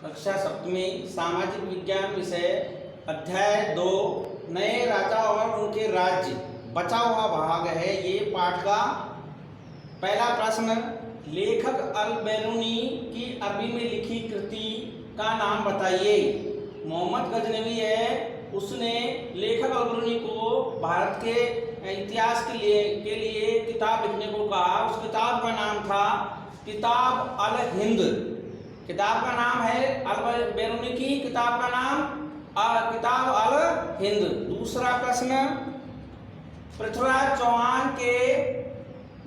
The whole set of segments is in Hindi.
कक्षा सप्तमी सामाजिक विज्ञान विषय अध्याय 2 नए राजा और उनके राज्य बचा हुआ भाग है। ये पाठ का पहला प्रश्न, लेखक अल बैरूनी की अरबी में लिखी कृति का नाम बताइए। मोहम्मद गजनवी है, उसने लेखक अल बैरूनी को भारत के इतिहास के लिए किताब लिखने को कहा। उस किताब का नाम था किताब अल हिंद। किताब का नाम है अल बैरूनी की किताब का नाम किताब अल हिंद। दूसरा प्रश्न, पृथ्वीराज चौहान के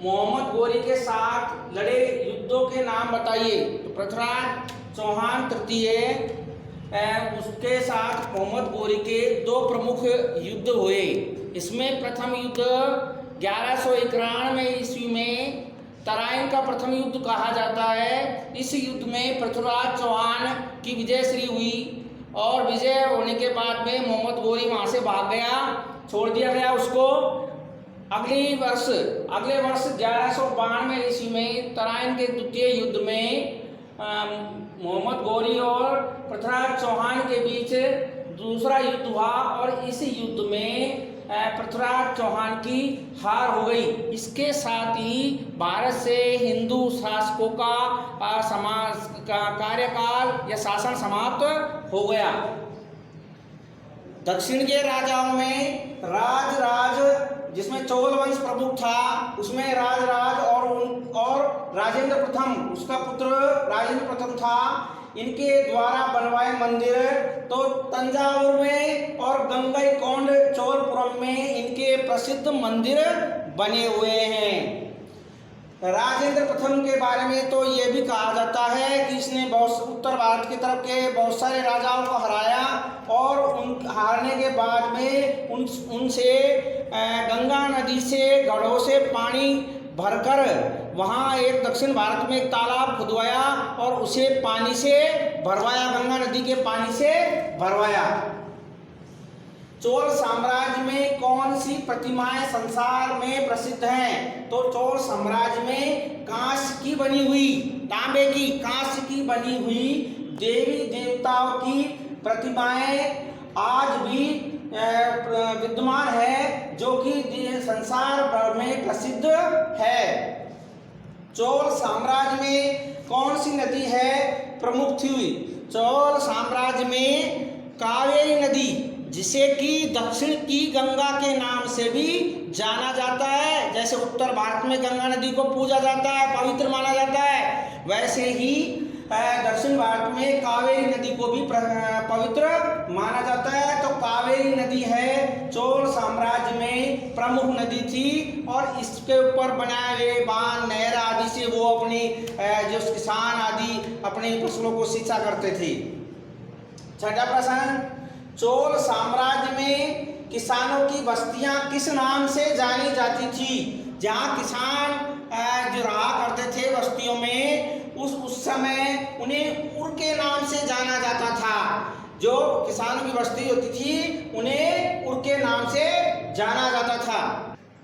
मोहम्मद गोरी के साथ लड़े युद्धों के नाम बताइए। तो पृथ्वीराज चौहान तृतीय उसके साथ मोहम्मद गोरी के दो प्रमुख युद्ध हुए। इसमें प्रथम युद्ध 1191 ईस्वी में तराइन का प्रथम युद्ध कहा जाता है। इस युद्ध में पृथ्वीराज चौहान की विजयश्री हुई और विजय होने के बाद में मोहम्मद गोरी वहां से भाग गया, छोड़ दिया गया उसको। अगले वर्ष 1192 ईस्वी में तराइन के द्वितीय युद्ध में मोहम्मद गोरी और पृथ्वीराज चौहान के बीच दूसरा युद्ध हुआ और इस युद्ध में पृथ्वीराज चौहान की हार हो गई। इसके साथ ही भारत से हिंदू शासकों का समाज का कार्यकाल या शासन समाप्त हो गया। दक्षिण के राजाओं में राज जिसमें चोल वंश प्रमुख था, उसमें राज और राजेंद्र प्रथम, उसका पुत्र राजेंद्र प्रथम था। इनके द्वारा बनवाए मंदिर तो तंजावुर में और गंगईकोंड चोलपुरम में इनके प्रसिद्ध मंदिर बने हुए हैं। राजेंद्र प्रथम के बारे में तो ये भी कहा जाता है कि इसने उत्तर भारत की तरफ के बहुत सारे राजाओं को हराया और उन हारने के बाद में उनसे गंगा नदी से गढ़ों से पानी भरकर वहाँ एक दक्षिण भारत में एक तालाब खुदवाया और उसे पानी से भरवाया, गंगा नदी के पानी से भरवाया। चोल साम्राज्य में कौन सी प्रतिमाएं संसार में प्रसिद्ध हैं? तो चोल साम्राज्य में कांस्य की बनी हुई, तांबे की कांस्य की बनी हुई देवी देवताओं की प्रतिमाएं आज भी विद्यमान है, जो कि संसार भर में प्रसिद्ध है। चोल साम्राज्य में कौन सी नदी है प्रमुख थी? चोल साम्राज्य में कावेरी नदी, जिसे कि दक्षिण की गंगा के नाम से भी जाना जाता है। जैसे उत्तर भारत में गंगा नदी को पूजा जाता है, पवित्र माना जाता है, वैसे ही दक्षिण भारत में कावेरी नदी को भी पवित्र माना जाता है। तो कावेरी नदी है चोल साम्राज्य में प्रमुख नदी थी और इसके ऊपर बनाए हुए बांध, नहर आदि से वो अपनी जो किसान आदि अपनी फसलों को सिंचा करते थे। छठा प्रश्न, चोल साम्राज्य में किसानों की बस्तियां किस नाम से जानी जाती थी? जहाँ किसान जो रहा करते थे बस्तियों में, उस समय उन्हें उर के नाम से जाना जाता था। जो किसानों की बस्ती होती थी उन्हें उर के नाम से जाना जाता था।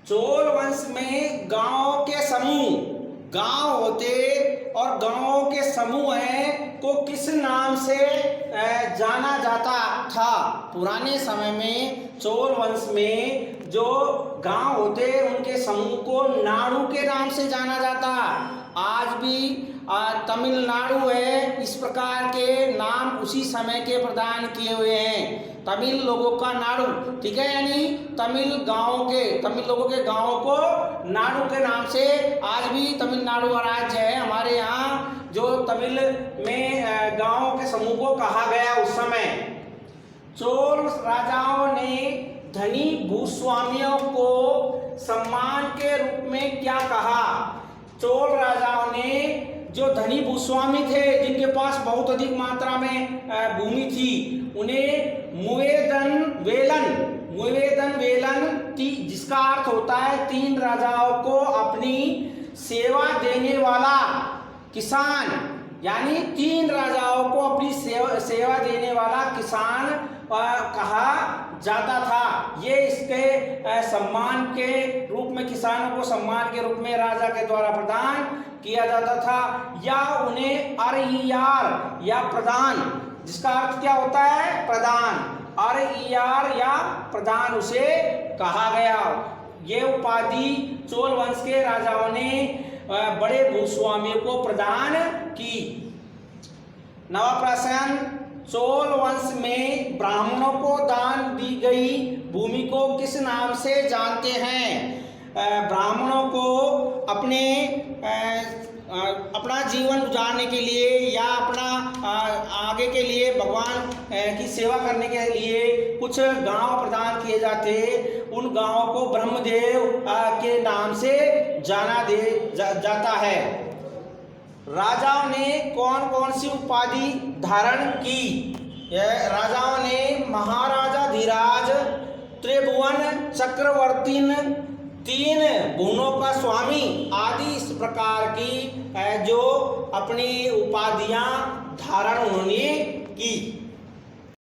चोल वंश में गांवों के समूह, गांव होते और गांवों के समूह हैं को किस नाम से जाना जाता था? पुराने समय में चोल वंश में जो गांव होते उनके समूह को नाडु के नाम से जाना जाता। आज भी तमिलनाडु है, इस प्रकार के नाम उसी समय के प्रदान किए हुए हैं। तमिल लोगों का नाडु, ठीक है, यानी तमिल लोगों के गांवों को नाडु के नाम से आज भी तमिलनाडु राज्य है हमारे यहाँ, जो तमिल में गांवों के समूह को कहा गया उस समय। चोल राजाओं ने धनी भूस्वामियों को सम्मान के रूप में क्या कहा? चोल राजाओं ने जो धनी भूस्वामी थे, जिनके पास बहुत अधिक मात्रा में भूमि थी, उन्हें मुवेदन वेलन जिसका अर्थ होता है 3 राजाओं को अपनी सेवा देने वाला किसान, यानी 3 राजाओं को अपनी सेवा देने वाला किसान कहा जाता था। ये इसके सम्मान के रूप में, किसानों को सम्मान के रूप में राजा के द्वारा प्रदान किया जाता था, या उन्हें अर-ई-आर या प्रदान, जिसका अर्थ क्या होता है? प्रदान। अर-ई-आर या प्रदान उसे कहा गया। ये उपाधि चोल वंश के राजाओं ने बड़े भूस्वामियों को प्रदान की। नवा प्रश्न, चोल वंश में ब्राह्मणों को दान दी गई भूमि को किस नाम से जानते हैं? ब्राह्मणों को अपना जीवन गुजारने के लिए या अपना आगे के लिए भगवान की सेवा करने के लिए कुछ गांव प्रदान किए जाते, उन गांवों को ब्रह्मदेव के नाम से जाना जाता है। राजाओं ने कौन कौन सी उपाधि धारण की? राजाओं ने महाराजा धीराज, त्रिभुवन चक्रवर्ती, तीन भुवनों का स्वामी आदि इस प्रकार की जो अपनी उपाधियां धारण उन्होंने की।